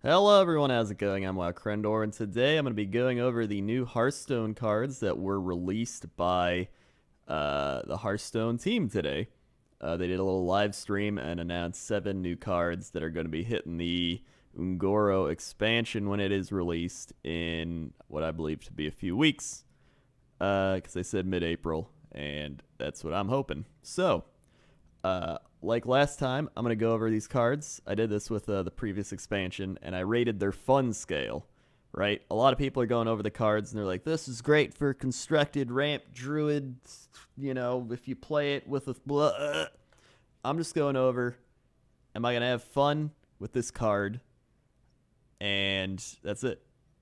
Hello everyone, how's it going? I'm WoWcrendor, and today I'm going to be going over the new Hearthstone cards that were released by the Hearthstone team today. They did a little live stream and announced 7 new cards that are going to be hitting the Un'Goro expansion when it is released in what I believe to be a few weeks. Because they said mid-April, and that's what I'm hoping. So, like last time, I'm going to go over these cards. I did this with the previous expansion, and I rated their fun scale, right? A lot of people are going over the cards, and they're like, this is great for constructed ramp druid, if you play it with a... Blah. I'm just going over, am I going to have fun with this card? And that's it.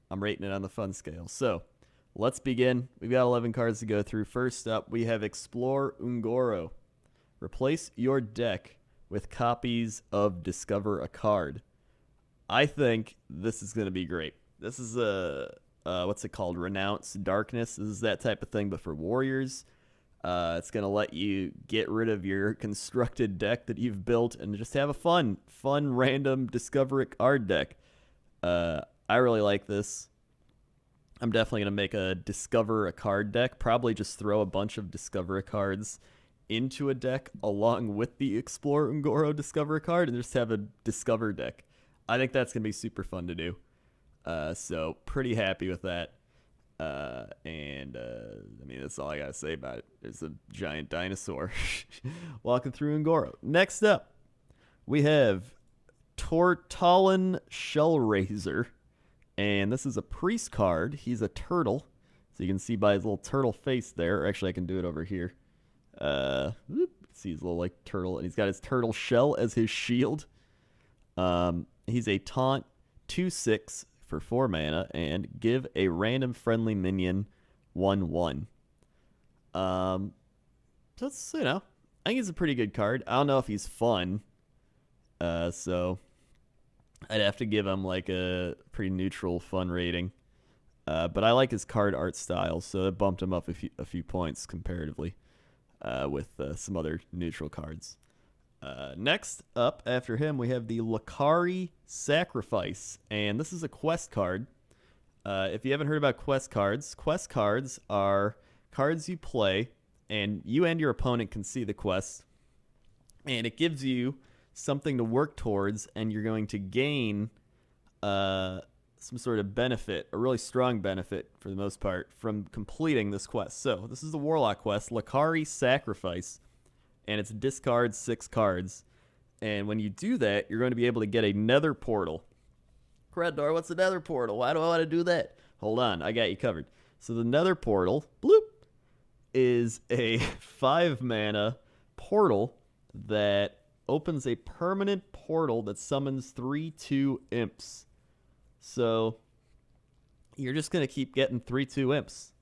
I'm rating it on the fun scale. So, let's begin. We've got 11 cards to go through. First up, we have Explore Un'Goro. Replace your deck with copies of Discover a Card. I think this is going to be great. This is what's it called? Renounce Darkness. This is that type of thing, but for warriors. It's going to let you get rid of your constructed deck that you've built and just have a fun random Discover a Card deck. I really like this. I'm definitely going to make a Discover a Card deck. Probably just throw a bunch of Discover a Cards into a deck along with the Explore Un'Goro Discover card and just have a Discover deck. I think that's going to be super fun to do. So pretty happy with that. I mean, that's all I got to say about it. There's a giant dinosaur walking through Un'Goro. Next up, we have Tortalin Shellraiser. And this is a priest card. He's a turtle. So you can see by his little turtle face there. Actually, I can do it over here. See his little like turtle, and he's got his turtle shell as his shield. He's a taunt 2/6 for 4 mana and give a random friendly minion 1/1. That's I think he's a pretty good card. I don't know if he's fun. So I'd have to give him like a pretty neutral fun rating. But I like his card art style, so it bumped him up a few points comparatively. With some other neutral cards. Next up, after him, we have the Licari Sacrifice. And this is a quest card. If you haven't heard about quest cards are cards you play, and you and your opponent can see the quest. And it gives you something to work towards, and you're going to gain some sort of benefit, a really strong benefit for the most part, from completing this quest. So this is the Warlock quest, Licari Sacrifice, and it's discard 6 cards. And when you do that, you're going to be able to get a Nether Portal. Crendor, what's a Nether Portal? Why do I want to do that? Hold on, I got you covered. So the Nether Portal, bloop, is a 5 mana portal that opens a permanent portal that summons 3/2 imps. So you're just going to keep getting 3/2 imps.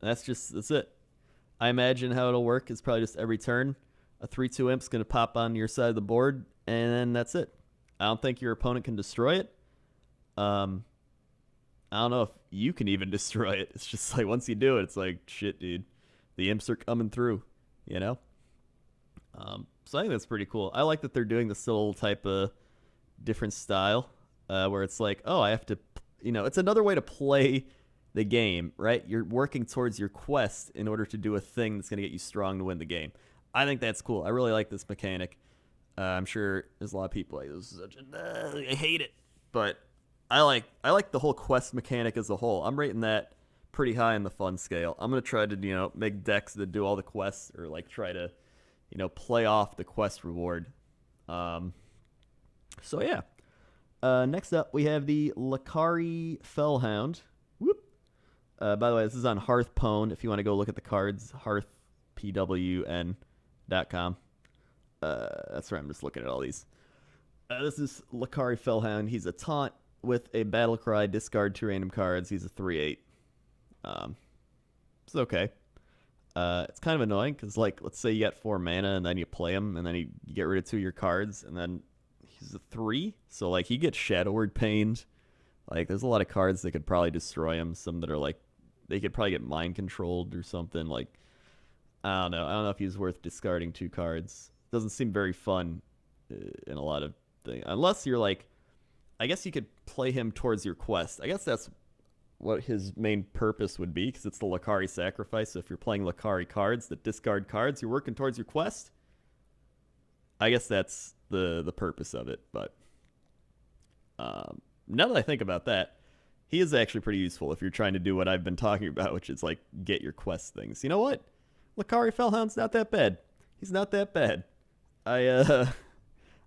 That's it. I imagine how it'll work is probably just every turn, a 3/2 imp's going to pop on your side of the board, and then that's it. I don't think your opponent can destroy it. I don't know if you can even destroy it. It's just like once you do it, it's like, shit, dude. The imps are coming through, you know? So I think that's pretty cool. I like that they're doing this little type of different style. Where it's like, oh, I have to, it's another way to play the game, right? You're working towards your quest in order to do a thing that's going to get you strong to win the game. I think that's cool. I really like this mechanic. I'm sure there's a lot of people like, this is such a, I hate it. But I like the whole quest mechanic as a whole. I'm rating that pretty high in the fun scale. I'm going to try to, make decks that do all the quests or like try to, play off the quest reward. So yeah. Next up, we have the Licari Hound. Whoop. By the way, this is on Hearthpwn. If you want to go look at the cards, hearthpwn.com. That's where I'm just looking at all these. This is Licari Hound. He's a taunt with a battle cry, discard 2 random cards. He's a 3/8. It's okay. It's kind of annoying because, like, let's say you got 4 mana and then you play him and then you get rid of 2 of your cards and then he's a 3, so like he gets Shadow Word Pained. Like there's a lot of cards that could probably destroy him. Some that are like they could probably get mind controlled or something. Like I don't know if he's worth discarding 2 cards. Doesn't seem very fun in a lot of things, unless you're like I guess you could play him towards your quest. I guess that's what his main purpose would be, because it's the Licari sacrifice. So if you're playing Licari cards that discard cards, you're working towards your quest. I guess that's the purpose of it. But now that I think about that, he is actually pretty useful if you're trying to do what I've been talking about, which is like get your quest things. You know what? Licari Fellhound's not that bad. He's not that bad.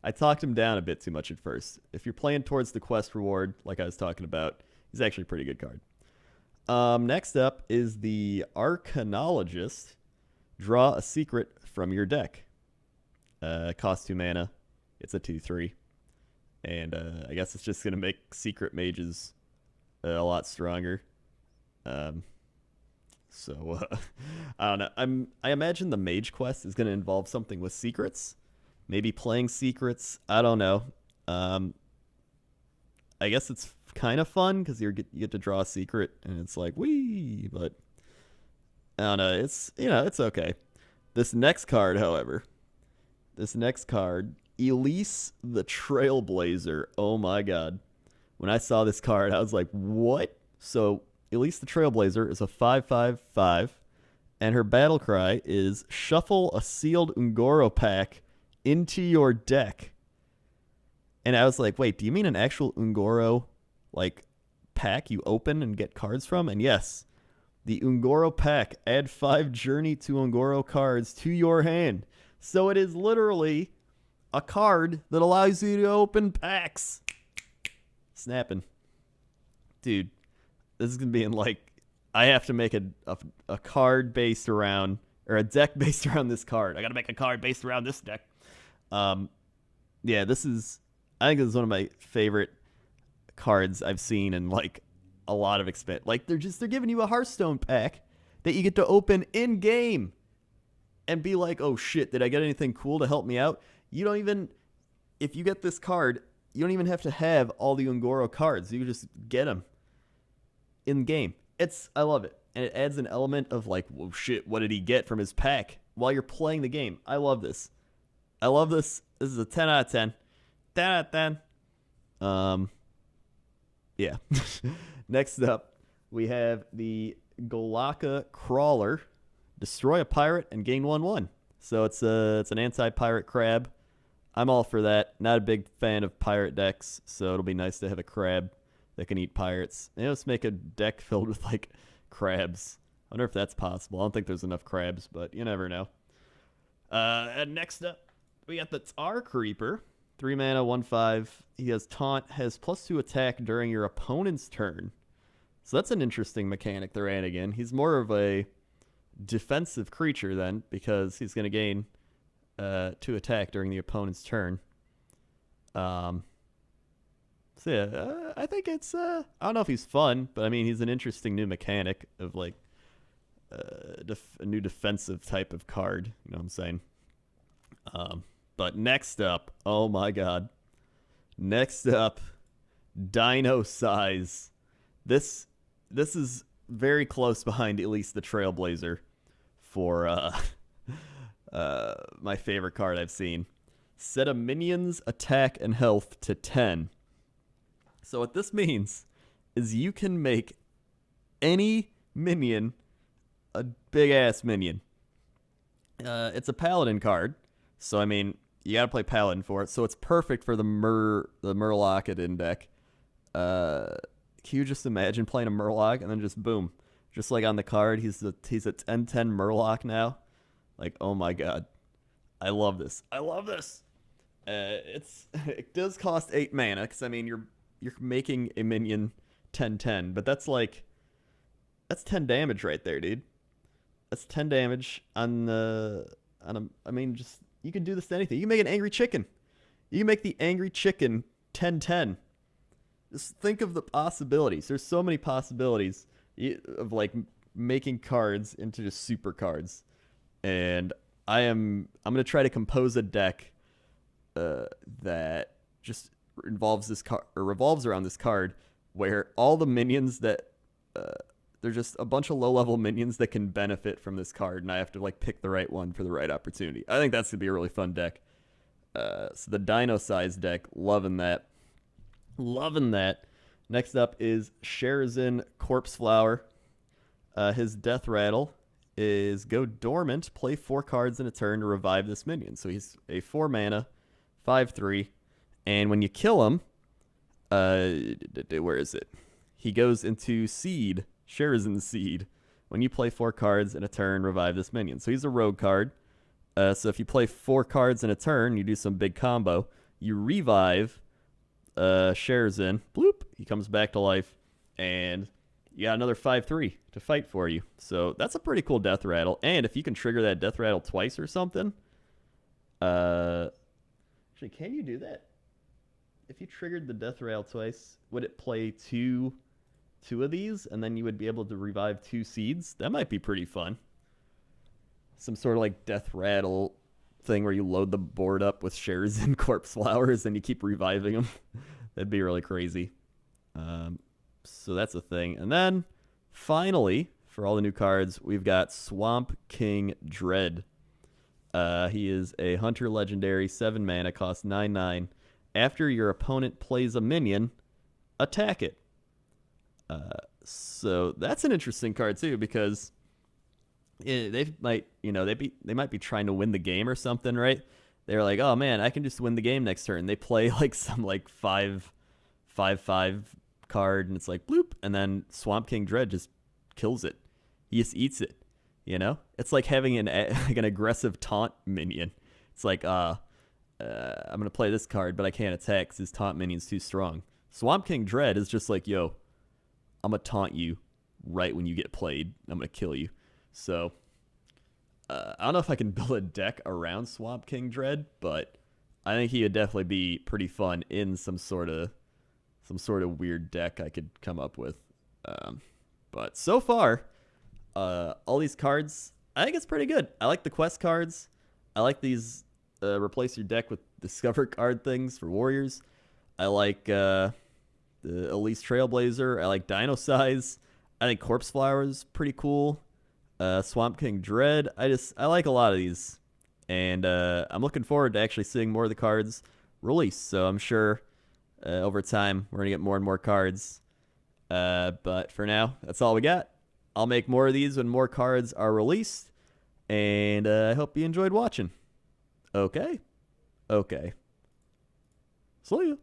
I talked him down a bit too much at first. If you're playing towards the quest reward, like I was talking about, he's actually a pretty good card. Next up is the Arcanologist. Draw a secret from your deck. Costs 2 mana. It's a 2/3. And I guess it's just going to make secret mages a lot stronger. So I don't know. I imagine the mage quest is going to involve something with secrets. Maybe playing secrets. I don't know. I guess it's kind of fun because you get to draw a secret and it's like, wee. But I don't know. It's okay. This next card, however, Elise the Trailblazer. Oh my god. When I saw this card, I was like, what? So Elise the Trailblazer is a 5/5/5, and her battle cry is shuffle a sealed Un'Goro pack into your deck. And I was like, wait, do you mean an actual Un'Goro like pack you open and get cards from? And yes, the Un'Goro pack, add 5 Journey to Un'Goro cards to your hand. So it is literally a card that allows you to open packs. Snapping. Dude, this is going to be in like, I have to make a card based around, or a deck based around this card. I got to make a card based around this deck. Yeah, I think this is one of my favorite cards I've seen in like a lot of expense. Like they're giving you a Hearthstone pack that you get to open in game and be like, oh shit, did I get anything cool to help me out? You don't even, if you get this card, you don't even have to have all the Un'Goro cards. You just get them in game. I love it. And it adds an element of like, whoa shit, what did he get from his pack while you're playing the game? I love this. This is a 10 out of 10. 10 out of 10. Yeah. Next up, we have the Galaga Crawler. Destroy a pirate and gain 1/1. So it's an anti-pirate crab. I'm all for that. Not a big fan of pirate decks, so it'll be nice to have a crab that can eat pirates. Let's make a deck filled with like crabs. I wonder if that's possible. I don't think there's enough crabs, but you never know. And next up, we got the Tar Creeper. 3 mana, 1/5. He has taunt, has +2 attack during your opponent's turn. So that's an interesting mechanic they're adding in. He's more of a defensive creature then, because he's going to gain 2 attack during the opponent's turn. So yeah, I think it's I don't know if he's fun, but I mean he's an interesting new mechanic of like a new defensive type of card. You know what I'm saying? But next up, oh my god, next up, Dino Size. This is very close behind at least the Trailblazer for my favorite card I've seen. Set a minion's attack and health to 10. So what this means is you can make any minion a big-ass minion. It's a paladin card, so I mean, you gotta play paladin for it, so it's perfect for the Murloc deck. Can you just imagine playing a Murloc and then just boom, just like on the card, he's a 10/10 Murloc now. Like, oh my god, I love this. It does cost 8 mana because I mean you're making a minion 10/10, but that's 10 damage right there, dude. That's 10 damage on I mean, just you can do this to anything. You can make an angry chicken. You can make the angry chicken 10/10. Just think of the possibilities. There's so many possibilities of like making cards into just super cards. And I'm gonna try to compose a deck that just revolves around this card, where all the minions that they're just a bunch of low-level minions that can benefit from this card, and I have to like pick the right one for the right opportunity. I think that's gonna be a really fun deck. So the Dino Size deck, loving that. Loving that. Next up is Sherazin Corpse Flower. His death rattle is go dormant, play 4 cards in a turn to revive this minion. So he's a 4 mana, 5/3, and when you kill him, where is it? He goes into Seed, Sherazin Seed. When you play 4 cards in a turn, revive this minion. So he's a rogue card. So if you play 4 cards in a turn, you do some big combo. You revive Sherazin. Bloop. He comes back to life. And you got another 5/3 to fight for you. So that's a pretty cool death rattle. And if you can trigger that death rattle twice or something. Actually, can you do that? If you triggered the death rattle twice, would it play two of these? And then you would be able to revive 2 seeds? That might be pretty fun. Some sort of like death rattle thing where you load the board up with Sherazin Corpse Flowers and you keep reviving them. That'd be really crazy. So that's a thing. And then finally, for all the new cards, we've got Swamp King Dread. He is a Hunter Legendary, 7 mana, costs 9/9. After your opponent plays a minion, attack it. So that's an interesting card too, because they might be trying to win the game or something, right? They're like, oh man, I can just win the game next turn. They play like some like 5/5 card, and it's like bloop, and then Swamp King Dread just kills it. He just eats it. It's like having an aggressive taunt minion. It's like I'm gonna play this card, but I can't attack because his taunt minion's too strong. Swamp King Dread is just like, yo, I'm gonna taunt you right when you get played. I'm gonna kill you. So I don't know if I can build a deck around Swamp King Dread, but I think he would definitely be pretty fun in some sort of weird deck I could come up with. But so far, all these cards, I think it's pretty good. I like the quest cards. I like these replace your deck with discover card things for warriors. I like the Elise Trailblazer. I like Dino Size. I think Corpse Flower is pretty cool. Swamp King Dread. I like a lot of these. And I'm looking forward to actually seeing more of the cards released. So I'm sure over time we're going to get more and more cards. But for now, that's all we got. I'll make more of these when more cards are released. And I hope you enjoyed watching. Okay. See ya.